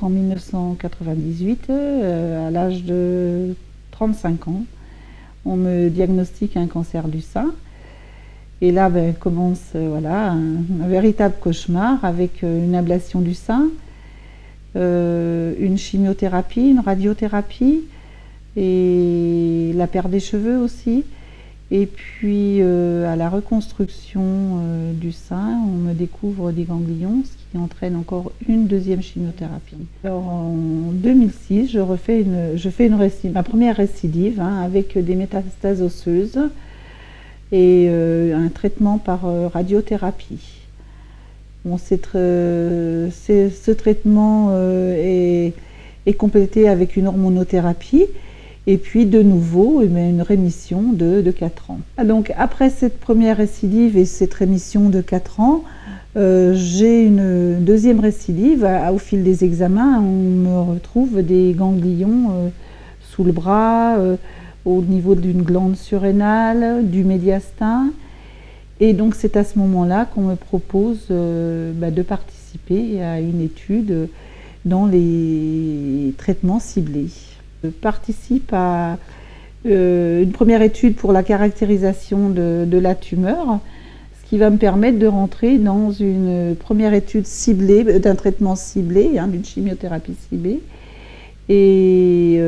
En 1998, à l'âge de 35 ans, on me diagnostique un cancer du sein. Et là, commence un véritable cauchemar avec une ablation du sein, une chimiothérapie, une radiothérapie et la perte des cheveux aussi. Et puis à la reconstruction du sein, on me découvre des ganglions, ce qui entraîne encore une deuxième chimiothérapie. Alors en 2006, je fais ma première récidive avec des métastases osseuses et un traitement par radiothérapie. Bon, ce traitement est complété avec une hormonothérapie. Et puis de nouveau, une rémission de 4 ans. Donc après cette première récidive et cette rémission de 4 ans, j'ai une deuxième récidive. Au fil des examens, on me retrouve des ganglions sous le bras, au niveau d'une glande surrénale, du médiastin. Et donc c'est à ce moment-là qu'on me propose de participer à une étude dans les traitements ciblés. Je participe à une première étude pour la caractérisation de la tumeur, ce qui va me permettre de rentrer dans une première étude ciblée, d'un traitement ciblé, d'une chimiothérapie ciblée, et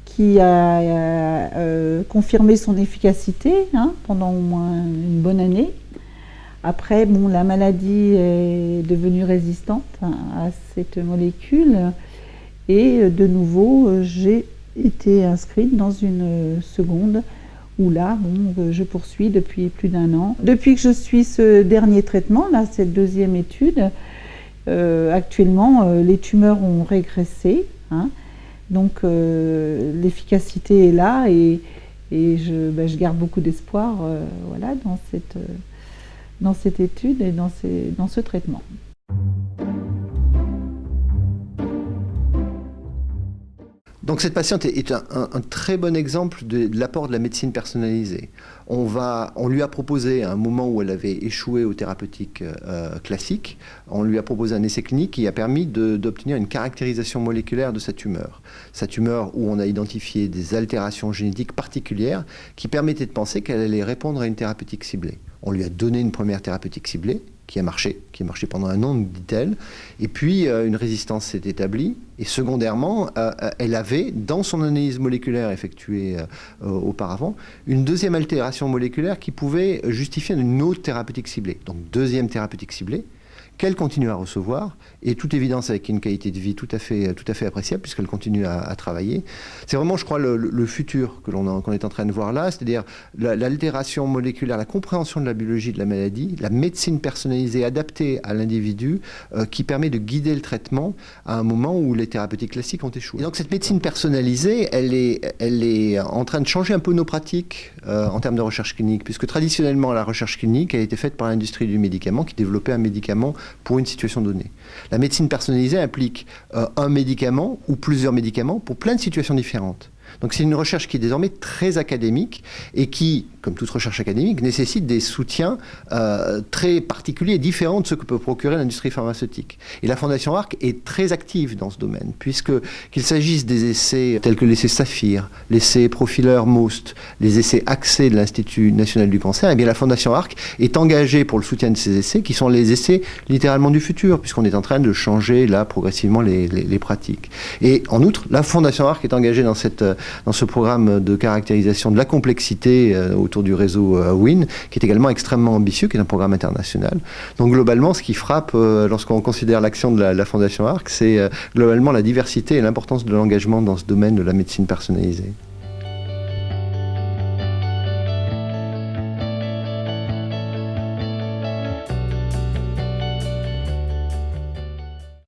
qui a confirmé son efficacité pendant au moins une bonne année. Après, la maladie est devenue résistante à cette molécule. Et de nouveau, j'ai été inscrite dans une seconde où là, je poursuis depuis plus d'1 an. Depuis que je suis ce dernier traitement, cette deuxième étude, actuellement, les tumeurs ont régressé. Donc l'efficacité est là et je garde beaucoup d'espoir dans cette étude et dans ce traitement. Donc cette patiente est un très bon exemple de l'apport de la médecine personnalisée. On lui a proposé, à un moment où elle avait échoué aux thérapeutiques classiques, on lui a proposé un essai clinique qui a permis d'obtenir une caractérisation moléculaire de sa tumeur. Sa tumeur où on a identifié des altérations génétiques particulières qui permettaient de penser qu'elle allait répondre à une thérapeutique ciblée. On lui a donné une première thérapeutique ciblée, qui a marché pendant 1 an, dit-elle. Et puis, une résistance s'est établie. Et secondairement, elle avait, dans son analyse moléculaire effectuée auparavant, une deuxième altération moléculaire qui pouvait justifier une autre thérapeutique ciblée. Donc, deuxième thérapeutique ciblée, qu'elle continue à recevoir, et toute évidence avec une qualité de vie tout à fait appréciable, puisqu'elle continue à travailler. C'est vraiment, je crois, le futur qu'on est en train de voir là, c'est-à-dire l'altération moléculaire, la compréhension de la biologie de la maladie, la médecine personnalisée adaptée à l'individu, qui permet de guider le traitement à un moment où les thérapeutiques classiques ont échoué. Et donc cette médecine personnalisée, elle est en train de changer un peu nos pratiques en termes de recherche clinique, puisque traditionnellement, la recherche clinique, elle a été faite par l'industrie du médicament, qui développait un médicament pour une situation donnée. La médecine personnalisée implique un médicament ou plusieurs médicaments pour plein de situations différentes. Donc c'est une recherche qui est désormais très académique et qui, comme toute recherche académique, nécessite des soutiens très particuliers et différents de ceux que peut procurer l'industrie pharmaceutique. Et la Fondation Arc est très active dans ce domaine, qu'il s'agisse des essais tels que l'essai Saphir, l'essai Profiler Most, les essais Accès de l'Institut national du cancer, et bien la Fondation Arc est engagée pour le soutien de ces essais, qui sont les essais littéralement du futur, puisqu'on est en train de changer là progressivement les pratiques. Et en outre, la Fondation Arc est engagée dans ce programme de caractérisation de la complexité autour du réseau WIN, qui est également extrêmement ambitieux, qui est un programme international. Donc globalement, ce qui frappe lorsqu'on considère l'action de la Fondation Arc, c'est globalement la diversité et l'importance de l'engagement dans ce domaine de la médecine personnalisée.